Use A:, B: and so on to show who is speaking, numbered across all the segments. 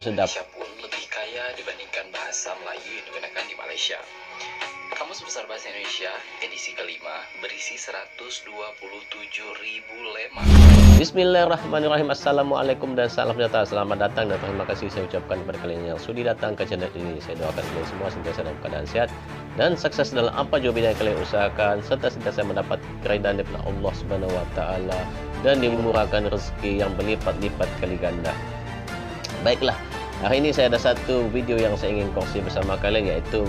A: Sedap.
B: Indonesia pun lebih kaya dibandingkan bahasa Melayu yang digunakan di Malaysia. Kamus Besar Bahasa Indonesia edisi kelima berisi 127.000 lembar.
A: Bismillahirrahmanirrahim. Assalamualaikum dan salam sejahtera. Selamat datang dan terima kasih saya ucapkan kepada kalian yang sudi datang ke channel ini. Saya doakan kalian semua sentiasa dalam keadaan sehat dan sukses dalam apa jua bidang yang kalian usahakan, serta sentiasa mendapat keridhaan daripada Allah Subhanahu wa taala dan dimurahkan rezeki yang berlipat-lipat kali ganda. Baiklah, hari ini saya ada satu video yang saya ingin kongsi bersama kalian, iaitu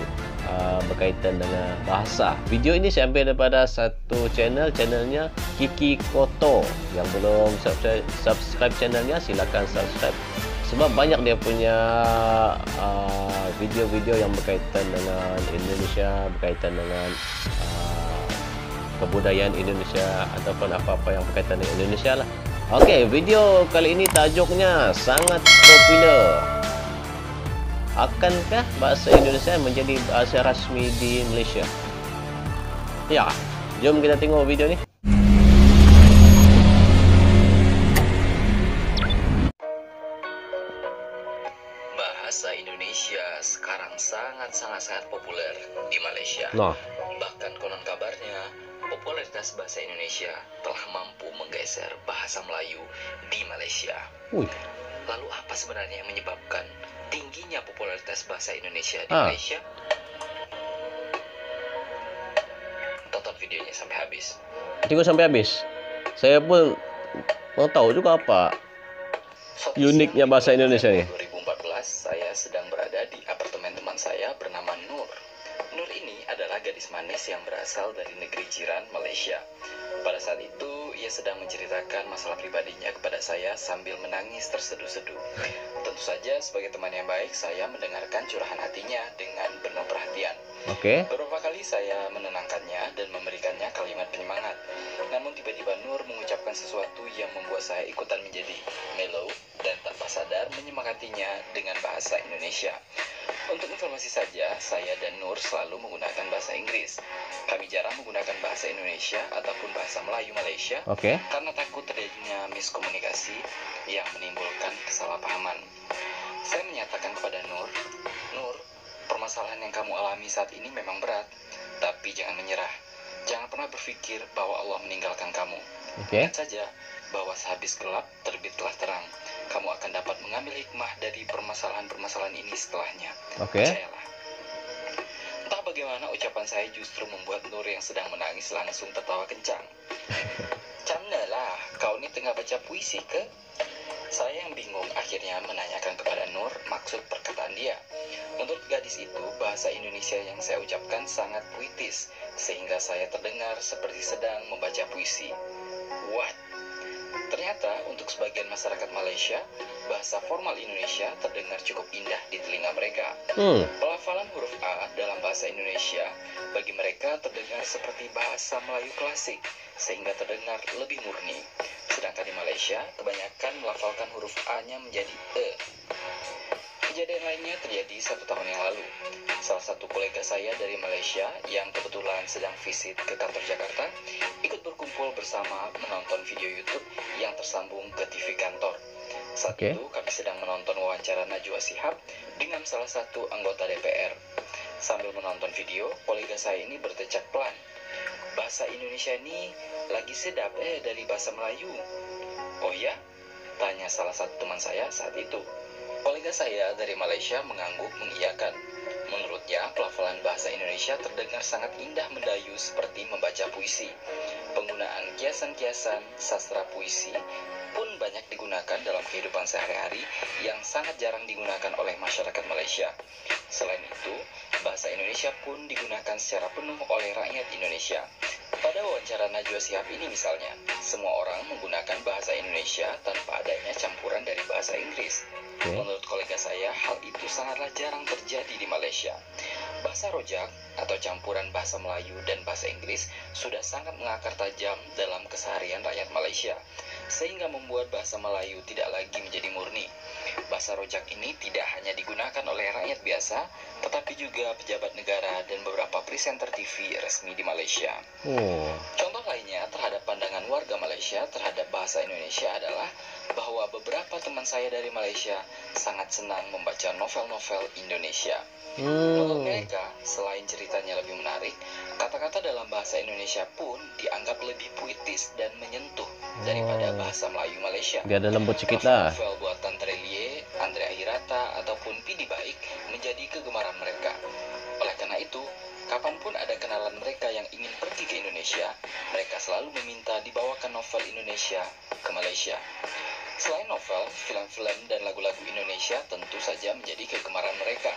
A: berkaitan dengan bahasa. Video ini saya ambil daripada satu channelnya Kiki Koto. Yang belum subscribe channelnya, silakan subscribe, sebab banyak dia punya video-video yang berkaitan dengan Indonesia, berkaitan dengan kebudayaan Indonesia ataupun apa-apa yang berkaitan dengan Indonesia lah. Okey, video kali ini tajuknya sangat popular. Akankah bahasa Indonesia menjadi bahasa rasmi di Malaysia? Ya, jom kita tengok video ni.
B: Bahasa Indonesia sekarang sangat populer di Malaysia.
A: Nah,
B: Bahkan konon kabarnya, popularitas bahasa Indonesia telah mampu menggeser bahasa Melayu di Malaysia. Lalu apa sebenarnya yang menyebabkan tingginya popularitas bahasa Indonesia di Malaysia? Tonton videonya sampai habis.
A: tengok sampai habis. Saya pun mau tahu juga apa uniknya bahasa Indonesia ni.
B: 2014, saya sedang berada di apartemen teman saya bernama Nur. Nur ini adalah gadis manis yang berasal dari negeri jiran Malaysia. Pada saat itu, ia sedang menceritakan masalah pribadinya kepada saya sambil menangis terseduh-seduh. Tentu saja, sebagai teman yang baik, saya mendengarkan curahan hatinya dengan penuh perhatian. Beberapa kali saya menenangkannya dan memberikannya kalimat penyemangat. Namun tiba-tiba Nur mengucapkan sesuatu yang membuat saya ikutan menjadi mellow dan tanpa sadar menyemangatinya dengan bahasa Indonesia. Untuk informasi saja, saya dan Nur selalu menggunakan bahasa Inggris. Kami jarang menggunakan bahasa Indonesia ataupun bahasa Melayu Malaysia karena takut terjadinya miskomunikasi yang menimbulkan kesalahpahaman. Saya menyatakan kepada Nur, permasalahan yang kamu alami saat ini memang berat, tapi jangan menyerah. Jangan pernah berpikir bahwa Allah meninggalkan kamu. Ingat saja bahwa sehabis gelap terbitlah terang. Kamu akan dapat mengambil hikmah dari permasalahan-permasalahan ini setelahnya. Percayalah. Entah bagaimana ucapan saya justru membuat Nur yang sedang menangis langsung tertawa kencang. Camne lah, kau ni tengah baca puisi ke? Saya yang bingung akhirnya menanyakan kepada Nur maksud perkataan dia. Menurut gadis itu, bahasa Indonesia yang saya ucapkan sangat puitis, sehingga saya terdengar seperti sedang membaca puisi. What? Ternyata untuk sebagian masyarakat Malaysia, bahasa formal Indonesia terdengar cukup indah di telinga mereka. Pelafalan huruf A dalam bahasa Indonesia bagi mereka terdengar seperti bahasa Melayu klasik, sehingga terdengar lebih murni. Sedangkan di Malaysia, kebanyakan melafalkan huruf A-nya menjadi E. Kejadian lainnya terjadi 1 tahun yang lalu. Salah satu kolega saya dari Malaysia yang kebetulan sedang visit ke kantor Jakarta ikut berkumpul bersama menonton video YouTube yang tersambung ke TV kantor. Saat itu kami sedang menonton wawancara Najwa Shihab dengan salah satu anggota DPR. Sambil menonton video, kolega saya ini bertecak pelan. Bahasa Indonesia ini lagi sedap dari bahasa Melayu. Oh ya? Tanya salah satu teman saya saat itu. Kolega saya dari Malaysia mengangguk mengiyakan. Menurutnya, pelafalan bahasa Indonesia terdengar sangat indah mendayu seperti membaca puisi. Penggunaan kiasan-kiasan sastra puisi pun banyak digunakan dalam kehidupan sehari-hari yang sangat jarang digunakan oleh masyarakat Malaysia. Selain itu, bahasa Indonesia pun digunakan secara penuh oleh rakyat Indonesia. Pada wawancara Najwa Shihab ini misalnya, semua orang menggunakan bahasa Indonesia tanpa adanya campuran dari bahasa Inggris. Menurut kolega saya, hal itu sangatlah jarang terjadi di Malaysia. Bahasa rojak atau campuran bahasa Melayu dan bahasa Inggris sudah sangat mengakar tajam dalam keseharian rakyat Malaysia, sehingga membuat bahasa Melayu tidak lagi menjadi murni. Bahasa rojak ini tidak hanya digunakan oleh rakyat biasa, tetapi juga pejabat negara dan beberapa presenter TV resmi di Malaysia. Contoh Contoh lainnya terhadap pandangan warga Malaysia terhadap bahasa Indonesia adalah bahwa beberapa teman saya dari Malaysia sangat senang membaca novel-novel Indonesia. Menurut mereka, selain ceritanya lebih menarik, kata-kata dalam bahasa Indonesia pun dianggap lebih puitis dan menyentuh daripada bahasa Melayu Malaysia.
A: Dia ada lembut sedikit lah.
B: Novel buatan Trelie, Andrea Hirata, ataupun Pidi Baik menjadi kegemaran mereka. Oleh karena itu, kapanpun ada kenalan mereka yang ingin pergi ke Indonesia, mereka selalu meminta dibawakan novel Indonesia ke Malaysia. Selain novel, film-film dan lagu-lagu Indonesia tentu saja menjadi kegemaran mereka.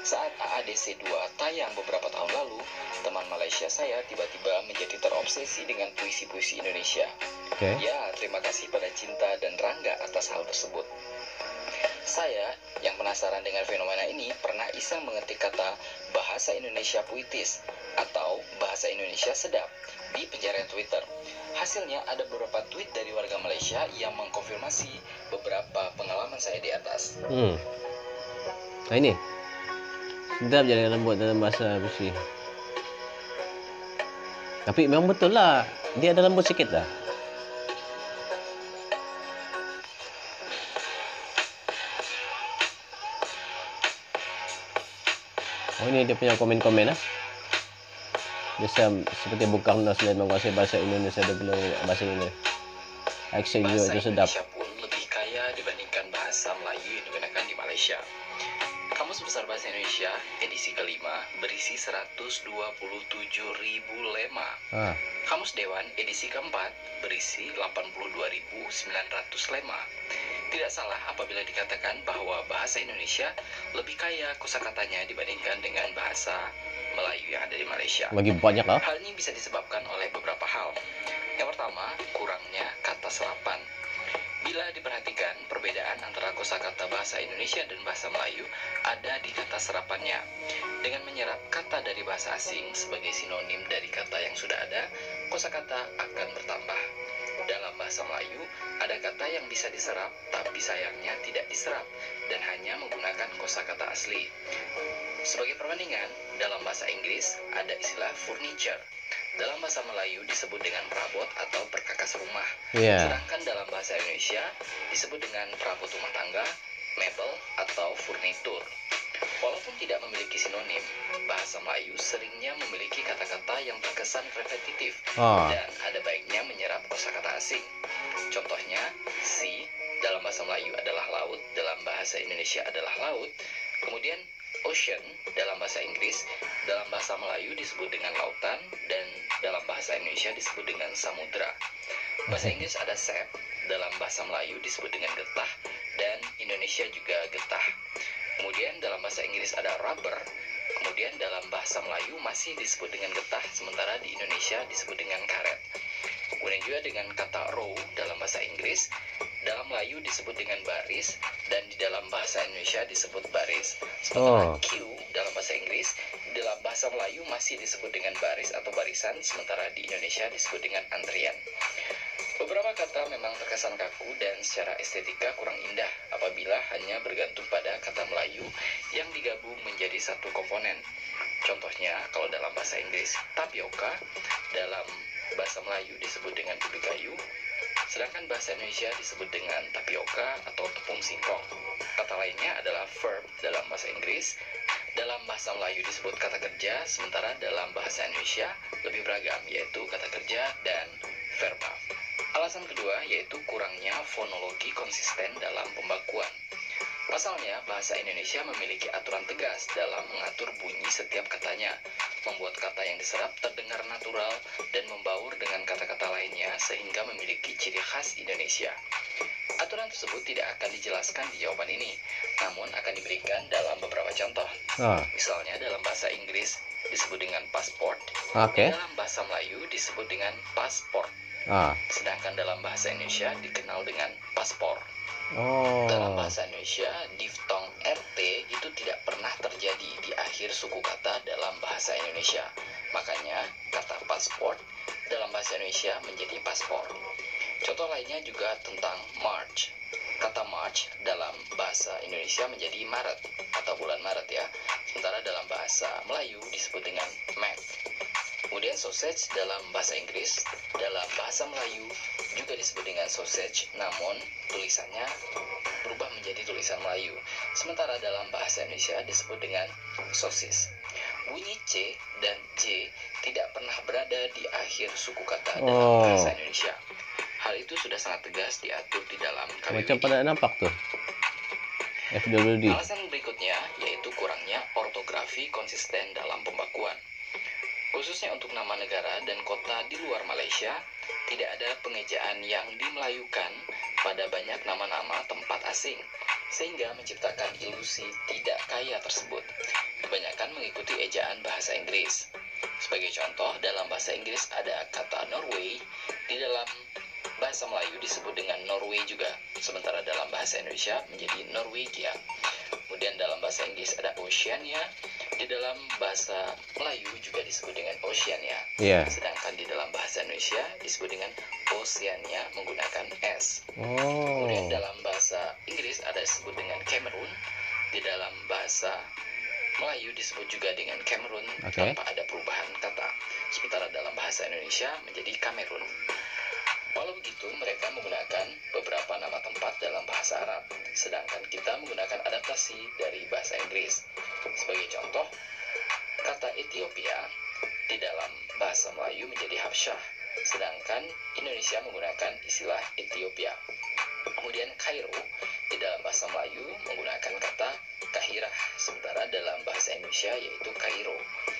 B: Saat AADC 2 tayang beberapa tahun lalu, teman Malaysia saya tiba-tiba menjadi terobsesi dengan puisi-puisi Indonesia. Ya, terima kasih pada Cinta dan Rangga atas hal tersebut. Saya yang penasaran dengan fenomena ini pernah iseng mengetik kata bahasa Indonesia puitis atau bahasa Indonesia sedap di pencarian Twitter. Hasilnya ada beberapa tweet dari warga Malaysia yang mengkonfirmasi beberapa pengalaman saya di atas.
A: Nah ini sedap jadi lembut dalam bahasa puisi. Tapi memang betul lah, dia ada lembut sikit dah. Oh, ini dia punya komen-komen lah. Biasa seperti bukan selain menguasai bahasa Indonesia, dia bilang bahasa Indonesia. Action juga itu sedap.
B: Bahasa Indonesia pun lebih kaya dibandingkan bahasa Melayu yang digunakan di Malaysia. Kamus Besar Bahasa Indonesia edisi kelima berisi 127.000 lema. Kamus Dewan edisi keempat berisi 82.900 lema. Tidak salah apabila dikatakan bahwa bahasa Indonesia lebih kaya kosakatanya dibandingkan dengan bahasa Melayu yang ada di Malaysia.
A: Bagi banyak lah.
B: Hal ini bisa disebabkan oleh beberapa hal. Yang pertama, kurangnya kata serapan. Bila diperhatikan, perbedaan antara kosakata bahasa Indonesia dan bahasa Melayu ada di kata serapannya. Dengan menyerap kata dari bahasa asing sebagai sinonim dari kata yang sudah ada, kosakata akan bertambah. Dalam bahasa Melayu, ada kata yang bisa diserap, tapi sayangnya tidak diserap, dan hanya menggunakan kosakata asli. Sebagai perbandingan, dalam bahasa Inggris ada istilah furniture. Dalam bahasa Melayu disebut dengan perabot atau perkakas rumah. Sedangkan dalam bahasa Indonesia disebut dengan perabot rumah tangga, mebel, atau furnitur. Walaupun tidak memiliki sinonim, bahasa Melayu seringnya memiliki kata-kata yang terkesan repetitif dan ada baiknya menyerap kosakata asing. Contohnya, sea dalam bahasa Melayu adalah laut, dalam bahasa Indonesia adalah laut. Kemudian ocean dalam bahasa Inggris, dalam bahasa Melayu disebut dengan lautan, dan dalam bahasa Indonesia disebut dengan samudra. Bahasa Inggris ada sap, dalam bahasa Melayu disebut dengan getah, dan Indonesia juga getah. Kemudian dalam bahasa Inggris ada rubber, kemudian dalam bahasa Melayu masih disebut dengan getah, sementara di Indonesia disebut dengan karet. Kemudian juga dengan kata row dalam bahasa Inggris, dalam Melayu disebut dengan baris, dan di dalam bahasa Indonesia disebut baris. Sementara queue dalam bahasa Inggris, dalam bahasa Melayu masih disebut dengan baris atau barisan, sementara di Indonesia disebut dengan antrian. Beberapa kata memang terkesan kaku dan secara estetika kurang indah apabila hanya bergantung pada kata Melayu yang digabung menjadi satu komponen. Contohnya, kalau dalam bahasa Inggris tapioka, dalam bahasa Melayu disebut dengan ubi kayu, sedangkan bahasa Indonesia disebut dengan tapioka atau tepung singkong. Kata lainnya adalah verb dalam bahasa Inggris, dalam bahasa Melayu disebut kata kerja, sementara dalam bahasa Indonesia lebih beragam, yaitu kata kerja dan verba. Alasan kedua yaitu kurangnya fonologi konsisten dalam pembakuan. Pasalnya, bahasa Indonesia memiliki aturan tegas dalam mengatur bunyi setiap katanya, membuat kata yang diserap terdengar natural dan membaur dengan kata-kata lainnya sehingga memiliki ciri khas Indonesia. Aturan tersebut tidak akan dijelaskan di jawaban ini, namun akan diberikan dalam beberapa contoh. Misalnya dalam bahasa Inggris disebut dengan passport, dalam bahasa Melayu disebut dengan pasport, sedangkan dalam bahasa Indonesia dikenal dengan paspor. Dalam bahasa Indonesia, diftong RT itu tidak pernah terjadi di akhir suku kata dalam bahasa Indonesia. Makanya, kata pasport dalam bahasa Indonesia menjadi paspor. Contoh lainnya juga tentang March. Kata March dalam bahasa Indonesia menjadi Maret atau bulan Maret ya. Sementara dalam bahasa Melayu disebut dengan Mac. Kemudian sausage dalam bahasa Inggris, dalam bahasa Melayu juga disebut dengan sausage, namun tulisannya berubah menjadi tulisan Melayu. Sementara dalam bahasa Indonesia disebut dengan sosis. Bunyi C dan J tidak pernah berada di akhir suku kata dalam bahasa Indonesia. Hal itu sudah sangat tegas diatur di dalam KBBI.
A: Macam pada nampak tuh. FWD.
B: Alasan berikutnya yaitu kurangnya ortografi konsisten dalam pembakuan. Khususnya untuk nama negara dan kota di luar Malaysia, tidak ada pengejaan yang dimelayukan pada banyak nama-nama tempat asing, sehingga menciptakan ilusi tidak kaya tersebut. Kebanyakan mengikuti ejaan bahasa Inggris. Sebagai contoh, dalam bahasa Inggris ada kata Norway, di dalam bahasa Melayu disebut dengan Norway juga, sementara dalam bahasa Indonesia menjadi Norwegia. Kemudian dalam bahasa Inggris ada Oceania, di dalam bahasa Melayu juga disebut dengan Oceania. Sedangkan di dalam bahasa Indonesia disebut dengan Oceania menggunakan S. Kemudian dalam bahasa Inggris ada disebut dengan Cameroon, di dalam bahasa Melayu disebut juga dengan Cameroon tanpa ada perubahan kata. Sementara dalam bahasa Indonesia menjadi Kamerun. Walau begitu, mereka menggunakan beberapa nama tempat dalam bahasa Arab, sedangkan kita menggunakan adaptasi dari bahasa Inggris. Sebagai contoh, kata Ethiopia di dalam bahasa Melayu menjadi Habsyah, sedangkan Indonesia menggunakan istilah Ethiopia. Kemudian Kairo di dalam bahasa Melayu menggunakan kata Kahirah, sementara dalam bahasa Indonesia yaitu Kairo.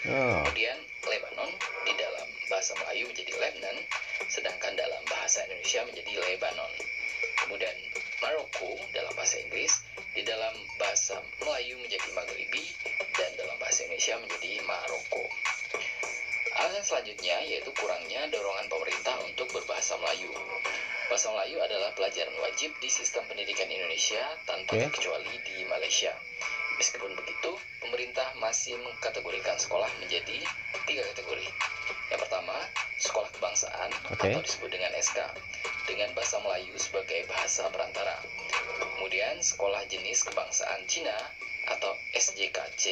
B: Kemudian Lebanon di dalam bahasa Melayu menjadi Lebanon, sedangkan dalam bahasa Indonesia menjadi Lebanon. Kemudian Maroko dalam bahasa Inggris, di dalam bahasa Melayu menjadi Maghribi, dan dalam bahasa Indonesia menjadi Maroko. Alasan selanjutnya yaitu kurangnya dorongan pemerintah untuk berbahasa Melayu. Bahasa Melayu adalah pelajaran wajib di sistem pendidikan Indonesia tanpa terkecuali di Malaysia. Meskipun begitu, pemerintah masih mengkategorikan sekolah menjadi 3 kategori. Yang pertama, sekolah kebangsaan atau disebut dengan SK, dengan bahasa Melayu sebagai bahasa perantara. Kemudian, sekolah jenis kebangsaan Cina atau SJKC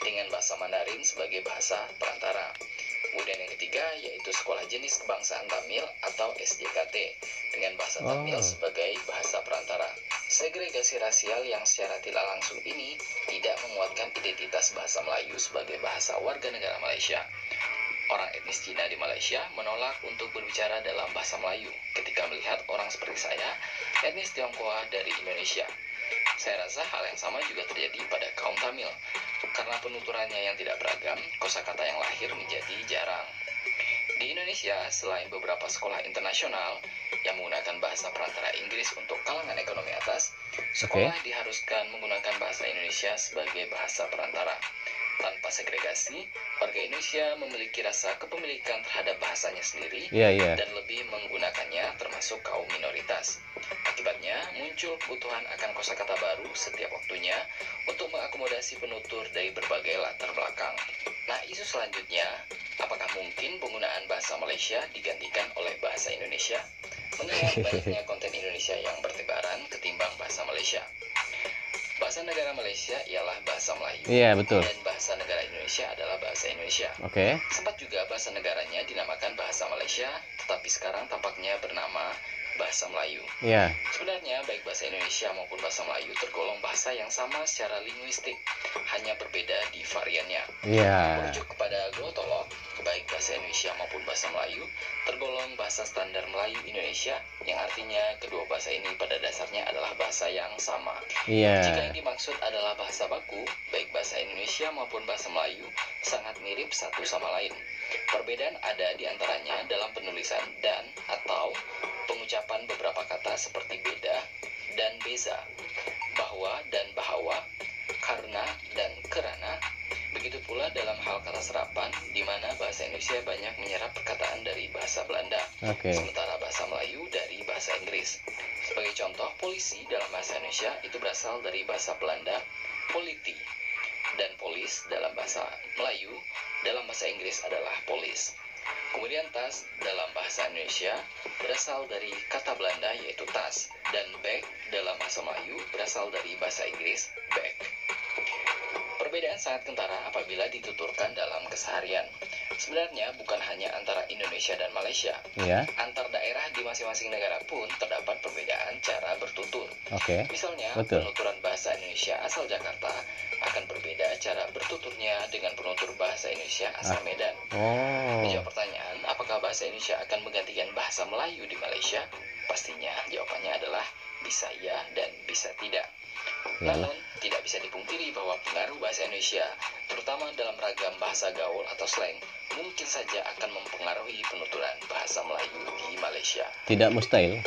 B: dengan bahasa Mandarin sebagai bahasa perantara. Kemudian yang ketiga yaitu sekolah jenis kebangsaan Tamil atau SJKT dengan bahasa Tamil sebagai bahasa perantara. Segregasi rasial yang secara tidak langsung ini tidak menguatkan identitas bahasa Melayu sebagai bahasa warga negara Malaysia. Orang etnis Cina di Malaysia menolak untuk berbicara dalam bahasa Melayu ketika melihat orang seperti saya, etnis Tionghoa dari Indonesia. Saya rasa hal yang sama juga terjadi pada kaum Tamil. Karena penuturannya yang tidak beragam, kosakata yang lahir menjadi jarang. Di Indonesia, selain beberapa sekolah internasional yang menggunakan bahasa perantara Inggris untuk kalangan ekonomi atas, sekolah diharuskan menggunakan bahasa Indonesia sebagai bahasa perantara. Tanpa segregasi, warga Indonesia memiliki rasa kepemilikan terhadap bahasanya sendiri dan lebih menggunakannya termasuk kaum minoritas. Akibatnya, muncul kebutuhan akan kosakata baru setiap waktunya untuk mengakomodasi penutur dari berbagai latar belakang. Nah, isu selanjutnya, apakah mungkin penggunaan bahasa Malaysia digantikan oleh bahasa Indonesia? Mengingat banyaknya konten Indonesia yang bertebaran ketimbang bahasa Malaysia. Bahasa negara Malaysia ialah bahasa Melayu. Dan bahasa negara Indonesia adalah bahasa Indonesia. Sempat juga bahasa negaranya dinamakan bahasa Malaysia, tetapi sekarang tampaknya bernama bahasa Melayu. Sebenarnya baik bahasa Indonesia maupun bahasa Melayu tergolong bahasa yang sama secara linguistik, hanya berbeda di variannya. Merujuk kepada glotolog, baik bahasa Indonesia maupun bahasa Melayu tergolong bahasa standar Melayu Indonesia, yang artinya kedua bahasa ini pada dasarnya adalah bahasa yang sama. Jika yang dimaksud adalah bahasa baku, baik bahasa Indonesia maupun bahasa Melayu sangat mirip satu sama lain. Perbedaan ada di antaranya dalam penulisan dan atau pengucapan beberapa kata seperti beda dan beza, bahwa dan bahawa, karena dan kerana. Begitu pula dalam hal kata serapan, di mana bahasa Indonesia banyak menyerap perkataan dari bahasa Belanda, sementara bahasa Melayu dari bahasa Inggris. Sebagai contoh, polisi dalam bahasa Indonesia itu berasal dari bahasa Belanda, politi, dan polis dalam bahasa Melayu, dalam bahasa Inggris adalah polis. Kemudian tas dalam bahasa Indonesia berasal dari kata Belanda yaitu tas, dan bag dalam bahasa Melayu berasal dari bahasa Inggris bag. Perbedaan sangat kentara apabila dituturkan dalam keseharian. Sebenarnya bukan hanya antara Indonesia dan Malaysia.
A: Ya.
B: Antar daerah di masing-masing negara pun terdapat perbedaan cara bertutur.
A: Oke.
B: Misalnya,
A: Betul.
B: penuturan bahasa Indonesia asal Jakarta akan berbeda cara bertuturnya dengan penutur bahasa Indonesia asal Medan.
A: Oh.
B: Menjawab pertanyaan, apakah bahasa Indonesia akan menggantikan bahasa Melayu di Malaysia? Pastinya jawabannya adalah bisa ya dan bisa tidak.
A: Yalah.
B: Namun, tidak bisa dipungkiri bahwa pengaruh bahasa Indonesia, terutama dalam ragam bahasa gaul atau slang, mungkin saja akan mempengaruhi penuturan bahasa Melayu di Malaysia.
A: Tidak mustahil.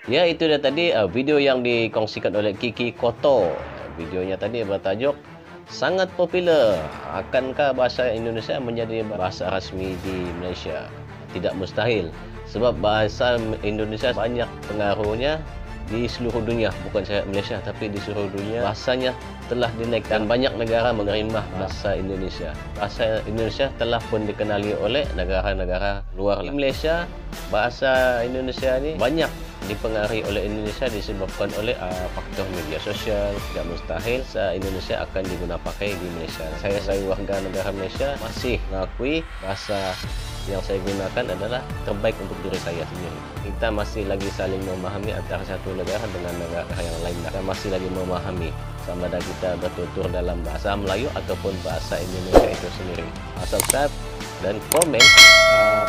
A: Ya, itu dia tadi video yang dikongsikan oleh Kiki Koto. Videonya tadi bertajuk sangat popular. Akankah bahasa Indonesia menjadi bahasa rasmi di Malaysia? Tidak mustahil. Sebab bahasa Indonesia banyak pengaruhnya di seluruh dunia. Bukan saja Malaysia, tapi di seluruh dunia. Bahasanya telah dinaikkan. Banyak negara menerima bahasa Indonesia. Bahasa Indonesia telah pun dikenali oleh negara-negara luar. Di Malaysia, bahasa Indonesia ini banyak dipengaruhi oleh Indonesia disebabkan oleh faktor media sosial. Tidak mustahil Indonesia akan digunakan pakai di Malaysia. Saya sebagai warga negara Malaysia masih mengakui bahasa yang saya gunakan adalah terbaik untuk diri saya sendiri. Kita masih lagi saling memahami antara satu negara dengan negara yang lain. Kita masih lagi memahami sama ada kita bertutur dalam bahasa Melayu ataupun bahasa Indonesia itu sendiri. Subscribe dan komen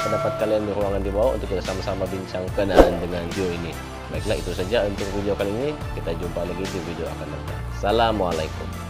A: pendapat kalian di ruangan di bawah untuk kita sama-sama bincang kenaan dengan video ini. Baiklah, itu saja untuk video kali ini. Kita jumpa lagi di video akan datang. Assalamualaikum.